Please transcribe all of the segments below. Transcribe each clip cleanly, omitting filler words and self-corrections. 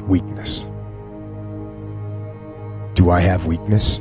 weakness. Do I have weakness?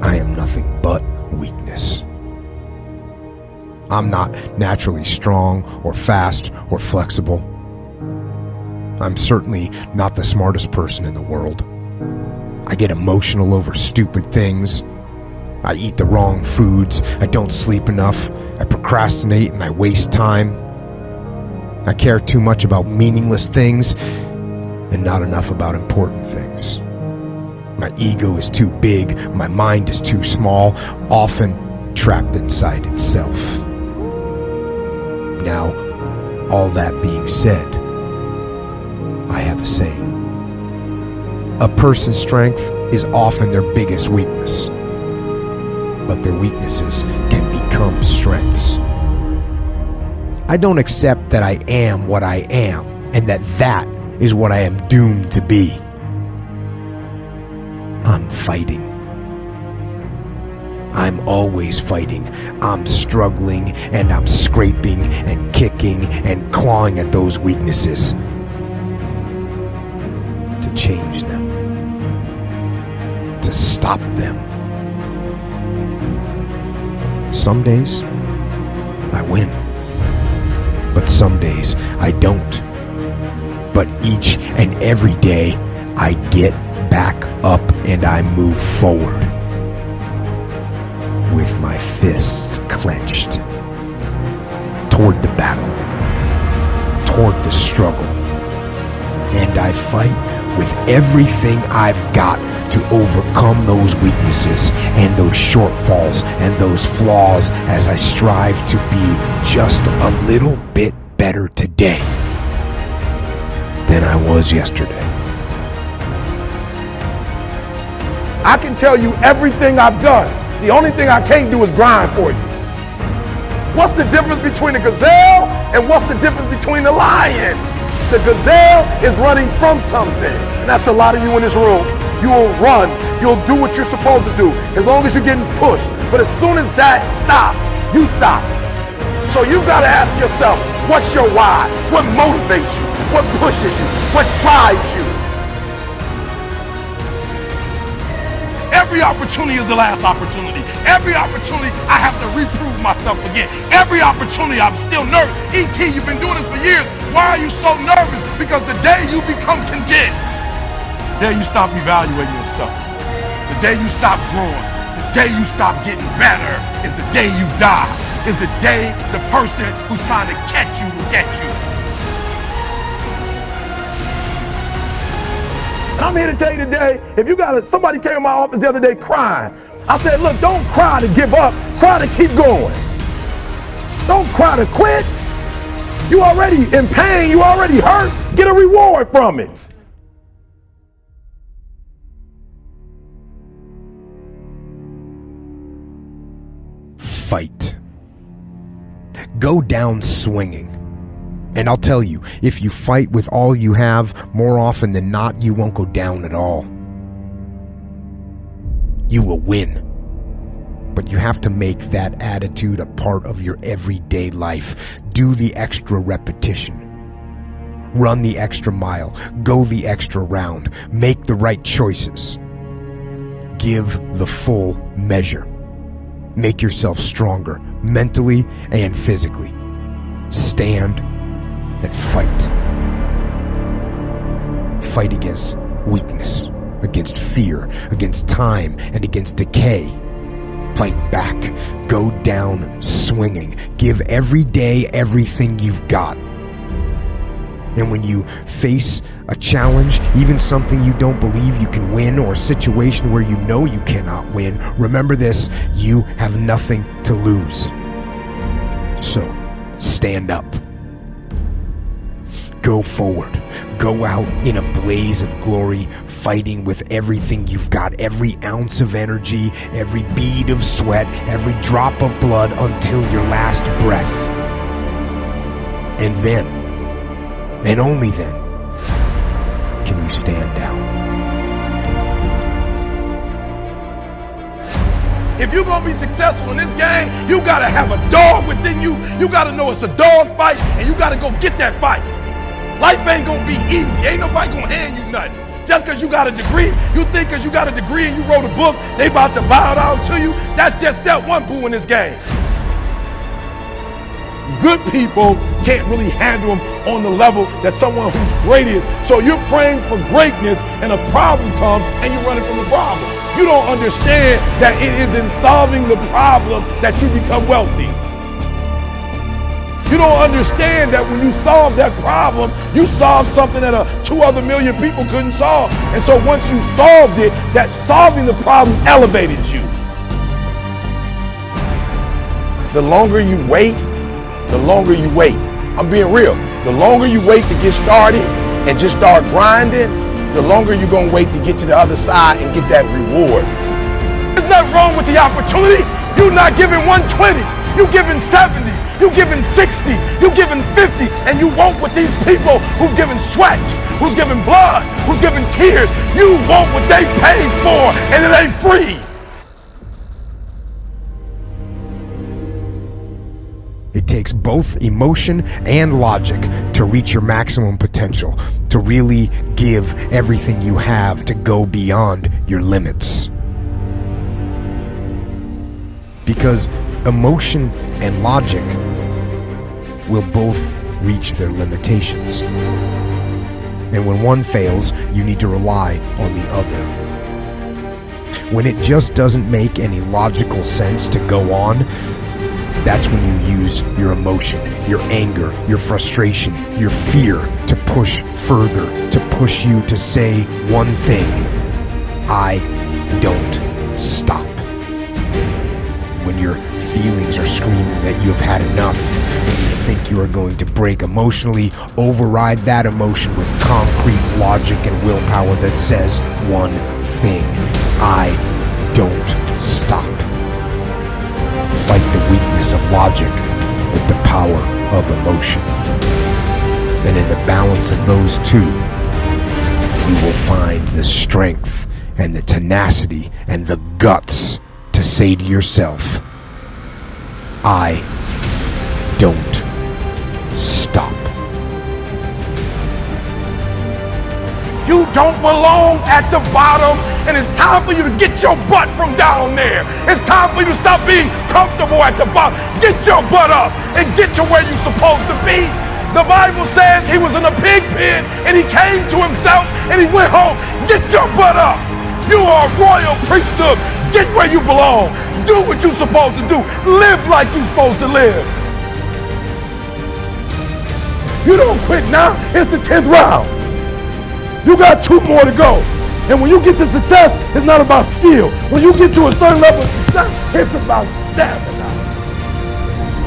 I am nothing but weakness. I'm not naturally strong or fast or flexible. I'm certainly not the smartest person in the world. I get emotional over stupid things. I eat the wrong foods. I don't sleep enough. I procrastinate and I waste time. I care too much about meaningless things and not enough about important things. My ego is too big. My mind is too small, often trapped inside itself. Now, all that being said, I have a saying. A person's strength is often their biggest weakness, but their weaknesses can become strengths. I don't accept that I am what I am and that is what I am doomed to be. I'm fighting. I'm always fighting. I'm struggling and I'm scraping and kicking and clawing at those weaknesses to change them, to stop them. Some days I win, but some days I don't. But each and every day I get back up and I move forward with my fists clenched toward the battle, toward the struggle. And I fight with everything I've got to overcome those weaknesses and those shortfalls and those flaws as I strive to be just a little bit better today than I was yesterday. I can tell you everything I've done. The only thing I can't do is grind for you. What's the difference between a gazelle and what's the difference between a lion? The gazelle is running from something. And that's a lot of you in this room. You will run. You'll do what you're supposed to do as long as you're getting pushed. But as soon as that stops, you stop. So you've got to ask yourself, what's your why? What motivates you? What pushes you? What drives you? Every opportunity is the last opportunity. Every opportunity I have to reprove myself again. Every opportunity I'm still nervous. E.T., you've been doing this for years. Why are you so nervous? Because the day you become content, the day you stop evaluating yourself, the day you stop growing, the day you stop getting better is the day you die. Is the day the person who's trying to catch you will get you. And I'm here to tell you today, if you got somebody came in my office the other day crying. I said, look, don't cry to give up, cry to keep going. Don't cry to quit. You already in pain, you already hurt, get a reward from it. Fight. Go down swinging. And I'll tell you, if you fight with all you have, more often than not, you won't go down at all. You will win. But you have to make that attitude a part of your everyday life. Do the extra repetition. Run the extra mile. Go the extra round. Make the right choices. Give the full measure. Make yourself stronger, mentally and physically. Stand and fight. Fight against weakness, against fear, against time, and against decay. Fight back. Go down swinging. Give every day everything you've got. And when you face a challenge, even something you don't believe you can win, or a situation where you know you cannot win, remember this: you have nothing to lose. So, stand up. Go forward. Go out in a blaze of glory, fighting with everything you've got, every ounce of energy, every bead of sweat, every drop of blood, until your last breath. And then, and only then, can you stand down. If you're gonna be successful in this game, you gotta have a dog within you. You gotta know it's a dog fight, and you gotta go get that fight. Life ain't gonna be easy. Ain't nobody gonna hand you nothing. Just because you got a degree, you think because you got a degree and you wrote a book, they about to bow down to you. That's just step one, boo, in this game. Good people can't really handle them on the level that someone who's great is. So you're praying for greatness and a problem comes and you're running from the problem. You don't understand that it is in solving the problem that you become wealthy. You don't understand that when you solve that problem, you solve something that 2 other million people couldn't solve. And so once you solved it, that solving the problem elevated you. The longer you wait, the longer you wait. I'm being real. The longer you wait to get started and just start grinding, the longer you're gonna wait to get to the other side and get that reward. There's nothing wrong with the opportunity. You're not giving 120, you're giving 70. You giving 60, you giving 50, and you want what these people who've given sweat, who's given blood, who's given tears, you want what they paid for, and it ain't free. It takes both emotion and logic to reach your maximum potential, to really give everything you have, to go beyond your limits. Because emotion and logic will both reach their limitations. And when one fails, you need to rely on the other. When it just doesn't make any logical sense to go on, that's when you use your emotion, your anger, your frustration, your fear to push further, to push you to say one thing: I don't stop. When your feelings are screaming that you have had enough, when you think you are going to break emotionally, override that emotion with concrete logic and willpower that says one thing: I don't stop. Fight the weakness of logic with the power of emotion. And in the balance of those two, you will find the strength and the tenacity and the guts to say to yourself, I don't stop. You don't belong at the bottom, and it's time for you to get your butt from down there. It's time for you to stop being comfortable at the bottom. Get your butt up and get to where you're supposed to be. The Bible says he was in a pig pen and he came to himself and he went home. Get your butt up. You are a royal priesthood. Get where you belong. Do what you're supposed to do. Live like you're supposed to live. You don't quit now. It's the 10th round. You got 2 more to go. And when you get to success, it's not about skill. When you get to a certain level of success, it's about stamina.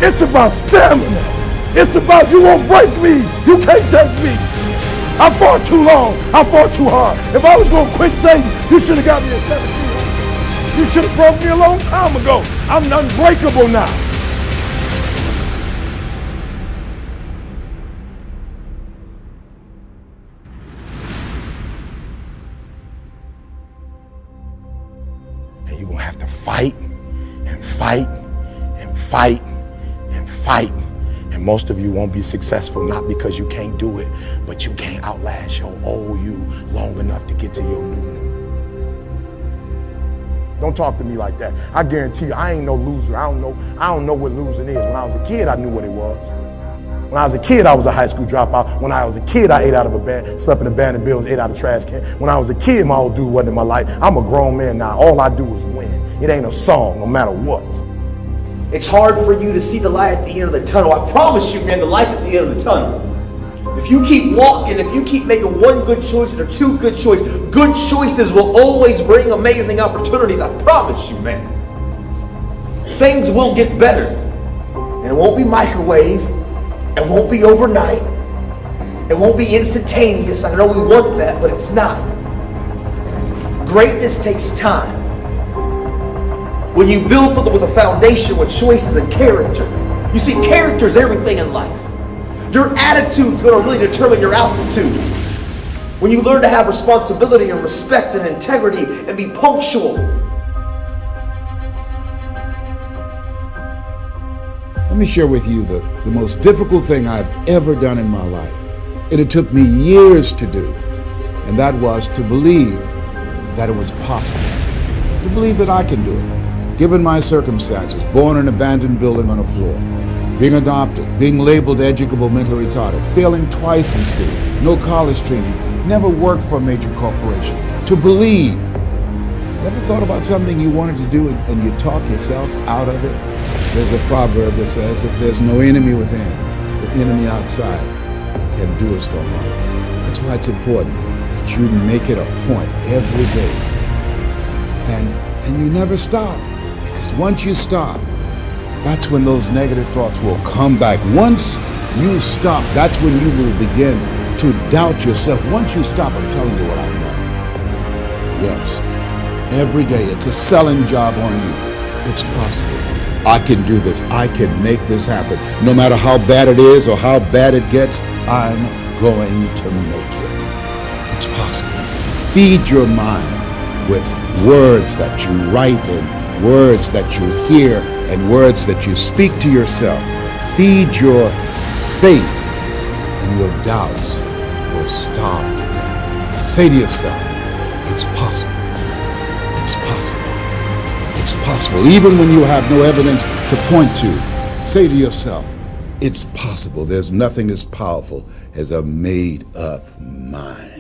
It's about stamina. It's about you won't break me. You can't touch me. I fought too long. I fought too hard. If I was going to quit Satan, you should have got me at 17. You should have broke me a long time ago. I'm unbreakable now. And you're going to have to fight and fight and fight and fight. And most of you won't be successful, not because you can't do it, but you can't outlast your old you long enough to get to your new. Don't talk to me like that. I guarantee you, I ain't no loser. I don't know what losing is. When I was a kid, I knew what it was. When I was a kid, I was a high school dropout. When I was a kid, I ate out of a bed, slept in abandoned buildings, ate out of trash can. When I was a kid, my old dude wasn't in my life. I'm a grown man now. All I do is win. It ain't a song, no matter what. It's hard for you to see the light at the end of the tunnel. I promise you, man, the light's at the end of the tunnel. If you keep walking, if you keep making one good choice or 2 good choices will always bring amazing opportunities. I promise you, man. Things will get better. And it won't be microwave. It won't be overnight. It won't be instantaneous. I know we want that, but it's not. Greatness takes time. When you build something with a foundation with choices and character, you see, character is everything in life. Your attitude is going to really determine your altitude. When you learn to have responsibility and respect and integrity and be punctual. Let me share with you the most difficult thing I've ever done in my life And it took me years to do. And that was to believe that it was possible. To believe that I can do it. Given my circumstances, born in an abandoned building on a floor, being adopted, being labeled educable mentally retarded, failing twice in school, no college training, never worked for a major corporation. To believe. Ever thought about something you wanted to do and you talk yourself out of it? There's a proverb that says, if there's no enemy within, the enemy outside can do us no harm. That's why it's important that you make it a point every day. And you never stop. Because once you stop, that's when those negative thoughts will come back. Once you stop, that's when you will begin to doubt yourself. Once you stop, I'm telling you what I know. Yes, every day it's a selling job on you. It's possible. I can do this. I can make this happen. No matter how bad it is or how bad it gets, I'm going to make it. It's possible. Feed your mind with words that you write and words that you hear and words that you speak to yourself. Feed your faith and your doubts will starve to death. Say to yourself, it's possible. It's possible. It's possible. Even when you have no evidence to point to, say to yourself, it's possible. There's nothing as powerful as a made-up mind.